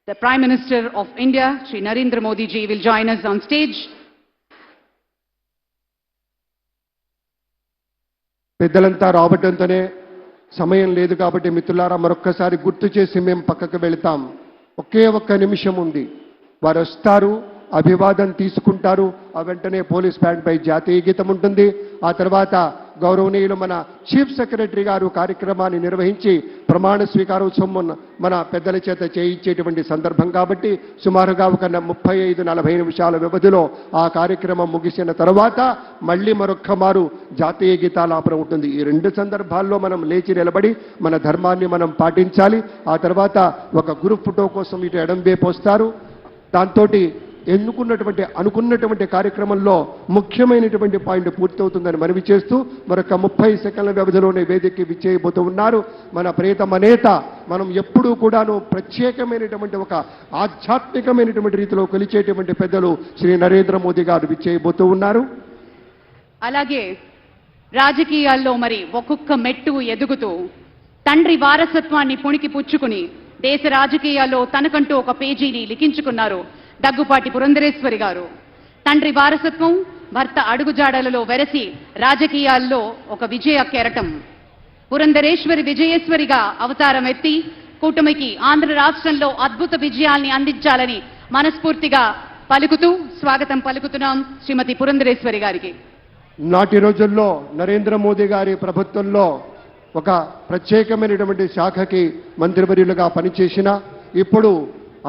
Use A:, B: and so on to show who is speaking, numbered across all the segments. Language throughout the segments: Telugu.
A: The Prime Minister of India, Shri Narendra Modi ji, will join us on stage.
B: పెద్దలంతా రావటంతోనే సమయం లేదు కాబట్టి మిత్రులారా మరొక్కసారి గుర్తు చేసి మేము పక్కకు వెళ్తాం. ఒకే ఒక్క నిమిషం ఉంది. వారు వస్తారు, అభివాదం తీసుకుంటారు. ఆ వెంటనే పోలీస్ బ్యాండ్ పై జాతీయ గీతం ఉంటుంది. ఆ తర్వాత గౌరవనీయులు మన చీఫ్ సెక్రటరీ గారు కార్యక్రమాన్ని నిర్వహించి ప్రమాణ స్వీకారోత్సవం మన పెద్దల చేత చేయించేటువంటి సందర్భం కాబట్టి సుమారుగా ఒక 35-40 నిమిషాల వ్యవధిలో ఆ కార్యక్రమం ముగిసిన తర్వాత మళ్ళీ మరొక్క మారు జాతీయ గీతాలాపన ఉంటుంది. ఈ రెండు సందర్భాల్లో మనం లేచి నిలబడి మన ధర్మాన్ని మనం పాటించాలి. ఆ తర్వాత ఒక గ్రూప్ ఫోటో కోసం ఇటు ఎడం వైపు వస్తారు. దాంతో అనుకున్నటువంటి కార్యక్రమంలో ముఖ్యమైనటువంటి పాయింట్ పూర్తవుతుందని మనవి చేస్తూ మరొక 30 సెకండ్ల వ్యవధిలోనే వేదికకి విచ్చేయబోతూ ఉన్నారు మన ప్రియతమ నేత. మనం ఎప్పుడూ కూడాను ప్రత్యేకమైనటువంటి ఒక ఆధ్యాత్మికమైనటువంటి రీతిలో కొలిచేటువంటి పెద్దలు శ్రీ నరేంద్ర మోదీ గారు విచ్చేయబోతూ ఉన్నారు.
A: అలాగే రాజకీయాల్లో మరి ఒక్కొక్క మెట్టు ఎదుగుతూ తండ్రి వారసత్వాన్ని పుణికి పుచ్చుకుని దేశ రాజకీయాల్లో తనకంటూ ఒక పేజీని లిఖించుకున్నారు దగ్గుపాటి పురంధరేశ్వరి గారు. తండ్రి వారసత్వం, భర్త అడుగుజాడలలో వెరసి రాజకీయాల్లో ఒక విజయ కెరటం. పురంధరేశ్వరి విజయేశ్వరిగా అవతారం ఎత్తి కూటమికి ఆంధ్ర రాష్ట్రంలో అద్భుత విజయాల్ని అందించాలని మనస్ఫూర్తిగా పలుకుతూ స్వాగతం పలుకుతున్నాం శ్రీమతి పురంధరేశ్వరి గారికి.
B: నాటి రోజుల్లో నరేంద్ర మోదీ గారి ప్రభుత్వంలో ఒక ప్రత్యేకమైనటువంటి శాఖకి మంత్రివర్యులుగా పనిచేసిన ఇప్పుడు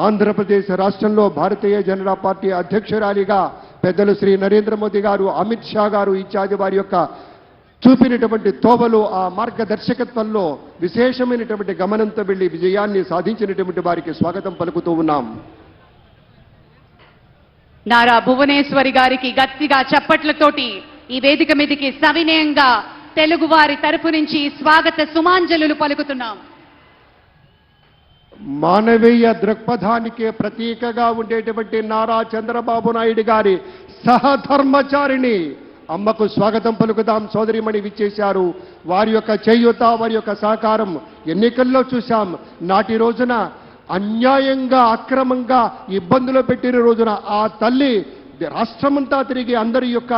B: ఆంధ్రప్రదేశ్ రాష్ట్రంలో భారతీయ జనతా పార్టీ అధ్యక్షురాలిగా పెద్దలు శ్రీ నరేంద్ర మోదీ గారు, అమిత్ షా గారు ఇత్యాది వారి యొక్క చూపినటువంటి తోవలు, ఆ మార్గదర్శకత్వంలో విశేషమైనటువంటి గమనంతో వెళ్లి విజయాన్ని సాధించినటువంటి వారికి స్వాగతం పలుకుతూ ఉన్నాం.
A: నారా భువనేశ్వరి గారికి గట్టిగా చప్పట్లతోటి ఈ వేదిక మీదకి సవినయంగా తెలుగు వారి తరపు నుంచి స్వాగత సుమాంజలులు పలుకుతున్నాం.
B: మానవీయ దృక్పథానికి ప్రతీకగా ఉండేటువంటి నారా చంద్రబాబు నాయుడు గారి సహధర్మచారిణి అమ్మకు స్వాగతం పలుకుదాం. సోదరిమణి విచ్చేశారు. వారి యొక్క చేయూత, వారి యొక్క సహకారం ఎన్నికల్లో చూశాం. నాటి రోజున అన్యాయంగా అక్రమంగా ఇబ్బందులు పెట్టిన రోజున ఆ తల్లి రాష్ట్రమంతా తిరిగి అందరి యొక్క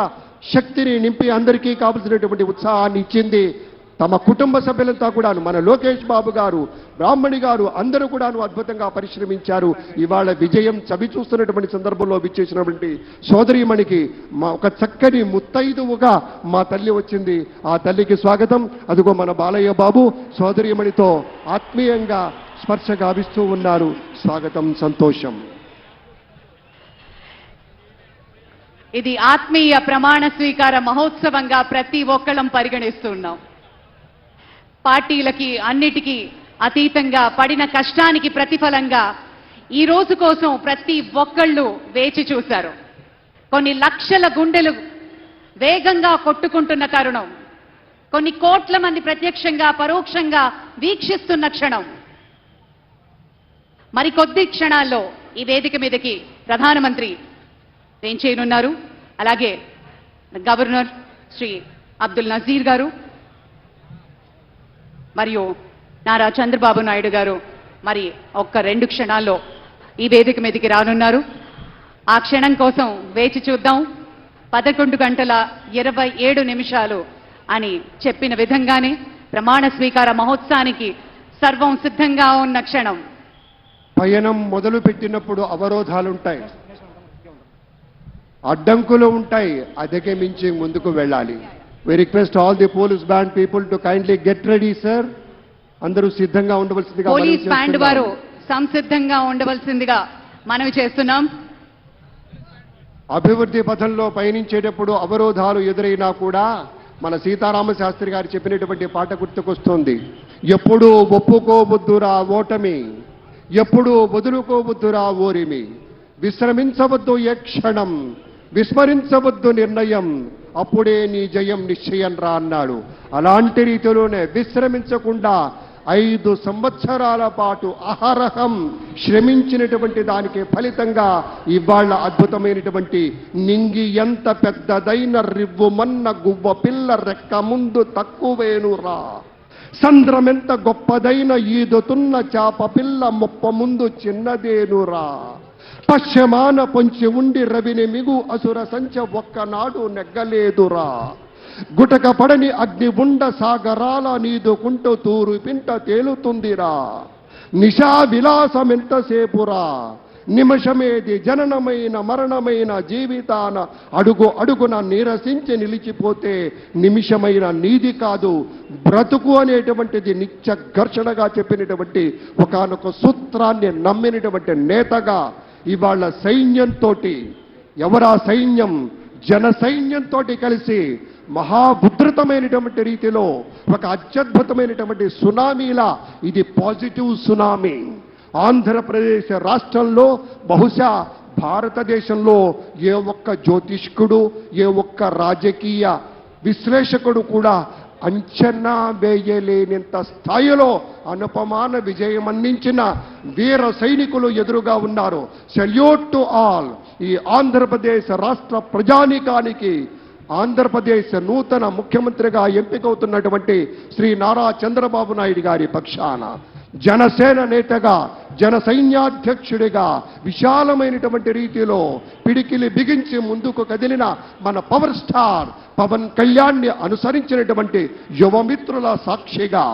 B: శక్తిని నింపి అందరికీ కావలసినటువంటి ఉత్సాహాన్ని ఇచ్చింది. తమ కుటుంబ సభ్యులంతా కూడాను, మన లోకేష్ బాబు గారు, బ్రాహ్మణి గారు అందరూ కూడాను అద్భుతంగా పరిశ్రమించారు. ఇవాళ విజయం చవి చూస్తున్నటువంటి సందర్భంలో విచ్చేసినటువంటి సోదరీమణికి ఒక చక్కని ముత్తైదువుగా మా తల్లి వచ్చింది. ఆ తల్లికి స్వాగతం. అదిగో మన బాలయ్య బాబు సోదరీమణితో ఆత్మీయంగా స్పర్శ గావిస్తూ ఉన్నారు. స్వాగతం, సంతోషం.
A: ఇది ఆత్మీయ ప్రమాణ స్వీకార మహోత్సవంగా ప్రతి ఒక్కళ్ళం పరిగణిస్తున్నాం. పార్టీలకి అన్నిటికీ అతీతంగా పడిన కష్టానికి ప్రతిఫలంగా ఈ రోజు కోసం ప్రతి ఒక్కళ్ళు వేచి చూశారు. కొన్ని లక్షల గుండెలు వేగంగా కొట్టుకుంటున్న తరుణం, కొన్ని కోట్ల మంది ప్రత్యక్షంగా పరోక్షంగా వీక్షిస్తున్న క్షణం. మరికొద్ది క్షణాల్లో ఈ వేదిక మీదకి ప్రధానమంత్రి వేంచేయనున్నారు. అలాగే గవర్నర్ శ్రీ అబ్దుల్ నజీర్ గారు మరియు నారా చంద్రబాబు నాయుడు గారు మరి ఒక్క 2 క్షణాల్లో ఈ వేదిక మీదకి రానున్నారు. ఆ క్షణం కోసం వేచి చూద్దాం. 11:27 అని చెప్పిన విధంగానే ప్రమాణ స్వీకార మహోత్సవానికి సర్వం సిద్ధంగా ఉన్న క్షణం.
B: పయనం మొదలు పెట్టినప్పుడు అవరోధాలుంటాయి, అడ్డంకులు ఉంటాయి, అధిగమించి ముందుకు వెళ్ళాలి. We request all the police band people to kindly get ready, sir. అందరూ సిద్ధంగా ఉండవలసిందిగా
A: పోలీస్ బ్యాండ్ వారు సంసిద్ధంగా ఉండవలసిందిగా మనవి చేస్తున్నాం.
B: అభివృద్ధి పథంలో పయనించేటప్పుడు అవరోధాలు ఎదురైనా కూడా మన సీతారామ శాస్త్రి గారు చెప్పినటువంటి పాట గుర్తుకొస్తుంది. ఎప్పుడూ ఒప్పుకోవద్దురా ఓటమి, ఎప్పుడూ వదులుకోవద్దురా ఓరిమి, విశ్రమించవద్దు ఏ క్షణం, విస్మరించవద్దు నిర్ణయం, అప్పుడే నీ జయం నిశ్చయం రా అన్నాడు. అలాంటి రీతిలోనే విశ్రమించకుండా 5 సంవత్సరాల పాటు అహరహం శ్రమించినటువంటి దానికి ఫలితంగా ఇవాళ అద్భుతమైనటువంటి నింగి ఎంత పెద్దదైన రివ్వుమన్న గువ్వ పిల్ల రెక్క ముందు తక్కువేనురా, సంద్రమెంత గొప్పదైన ఈదుతున్న చాప పిల్ల మొప్ప ముందు చిన్నదేనురా. పశ్చిమాన పొంచి ఉండి రవిని మిగు అసుర సంచ ఒక్కనాడు నెగ్గలేదురా. గుటక పడని అగ్ని ఉండ సాగరాల నీదుకుంటూ తూరు పింట తేలుతుందిరా. నిశా విలాసమెంతసేపురా, నిమిషమేది జననమైన మరణమైన జీవితాన అడుగు అడుగున నీరసించి నిలిచిపోతే నిమిషమైన నీది కాదు బ్రతుకు అనేటువంటిది నిత్య ఘర్షణగా చెప్పినటువంటి ఒకానొక సూత్రాన్ని నమ్మినటువంటి నేతగా ఇవాళ సైన్యంతో, ఎవరా సైన్యం, జన సైన్యంతో కలిసి మహాభుద్రతమైనటువంటి రీతిలో ఒక అత్యద్భుతమైనటువంటి సునామీలా ఇది పాజిటివ్ సునామీ. ఆంధ్రప్రదేశ్ రాష్ట్రంలో బహుశా భారతదేశంలో ఏ ఒక్క జ్యోతిష్కుడు, ఏ ఒక్క రాజకీయ విశ్లేషకుడు కూడా అంచనా వేయలేనంత స్థాయిలో అనుపమాన విజయం అందించిన వీర సైనికులు ఎదురుగా ఉన్నారు. Salute to all. ఈ ఆంధ్రప్రదేశ్ రాష్ట్ర ప్రజానీకానికి ఆంధ్రప్రదేశ్ నూతన ముఖ్యమంత్రిగా ఎంపికవుతున్నటువంటి శ్రీ నారా చంద్రబాబు నాయుడు గారి పక్షాన, జనసేన నేతగా, జన సైన్యాధ్యక్షుడిగా విశాలమైనటువంటి రీతిలో పిడికిలి బిగించి ముందుకు కదిలిన మన పవర్ స్టార్ పవన్ కళ్యాణ్ని అనుసరించినటువంటి యువమిత్రుల సాక్షిగా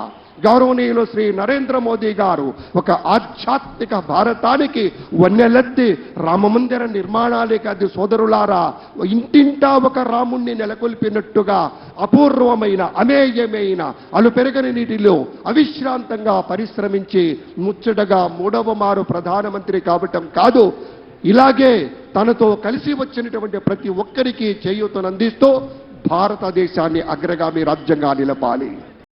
B: గౌరవనీయులు శ్రీ నరేంద్ర మోదీ గారు ఒక ఆధ్యాత్మిక భారతానికి వన్నెలెత్తి రామమందిర నిర్మాణాలే కాదు సోదరులారా, ఇంటింటా ఒక రాముణ్ణి నెలకొల్పినట్టుగా అపూర్వమైన అమేయమైన అలుపెరగని నీటిలో అవిశ్రాంతంగా పరిశ్రమించి ముచ్చటగా మూడవ మారు ప్రధానమంత్రి కావటం కాదు, ఇలాగే తనతో కలిసి వచ్చినటువంటి ప్రతి ఒక్కరికి చేయూతనందిస్తూ భారతదేశాన్ని అగ్రగామి రాజ్యంగా నిలపాలి.